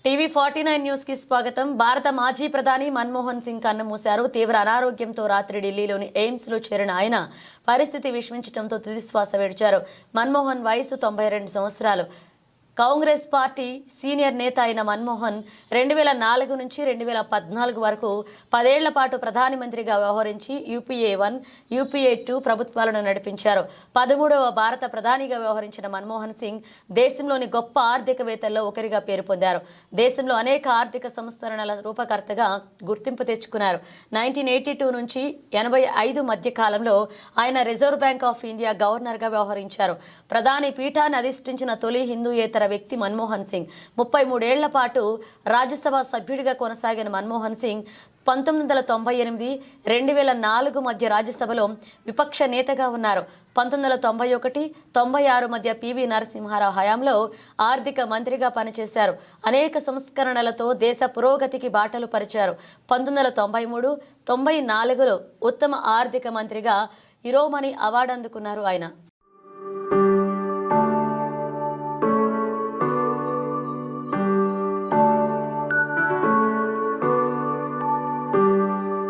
టీవీ49 news కి స్వాగతం. భారత మాజీ ప్రధాని మన్మోహన్ సింగ్ కన్నుమూశారు. తీవ్ర అనారోగ్యంతో రాత్రి ఢిల్లీలోని ఎయిమ్స్ లో చేరిన ఆయన పరిస్థితి విషమించడంతో తుదిశ్వాస విడిచారు. మన్మోహన్ వయసు 92 సంవత్సరాలు. కాంగ్రెస్ పార్టీ సీనియర్ నేత అయిన మన్మోహన్ 2004 నుంచి 2014 వరకు 10 ఏళ్ల పాటు ప్రధానమంత్రిగా వ్యవహరించి యూపీఏ 1, యూపీఏ 2 ప్రభుత్వాలను నడిపించారు. 13వ భారత ప్రధానిగా వ్యవహరించిన మన్మోహన్ సింగ్ దేశంలోని గొప్ప ఆర్థికవేత్తల్లో ఒకరిగా పేరు పొందారు. దేశంలో అనేక ఆర్థిక సంస్కరణల రూపకర్తగా గుర్తింపు తెచ్చుకున్నారు. 1982 నుంచి 85 మధ్య కాలంలో ఆయన రిజర్వ్ బ్యాంక్ ఆఫ్ ఇండియా గవర్నర్గా వ్యవహరించారు. ప్రధాని పీఠాన్ని అధిష్ఠించిన తొలి హిందూయేతర వ్యక్తి మన్మోహన్ సింగ్. 33 ఏళ్ల పాటు రాజ్యసభ సభ్యుడిగా కొనసాగిన మన్మోహన్ సింగ్ 1998, 2004 మధ్య రాజ్యసభలో విపక్ష నేతగా ఉన్నారు. 1991, 96 మధ్య పివి నరసింహారావు హయాంలో ఆర్థిక మంత్రిగా పనిచేశారు. అనేక సంస్కరణలతో దేశ పురోగతికి బాటలు పరిచారు. 1993, 94లో ఉత్తమ ఆర్థిక మంత్రిగా ఇరోమణి అవార్డు అందుకున్నారు ఆయన.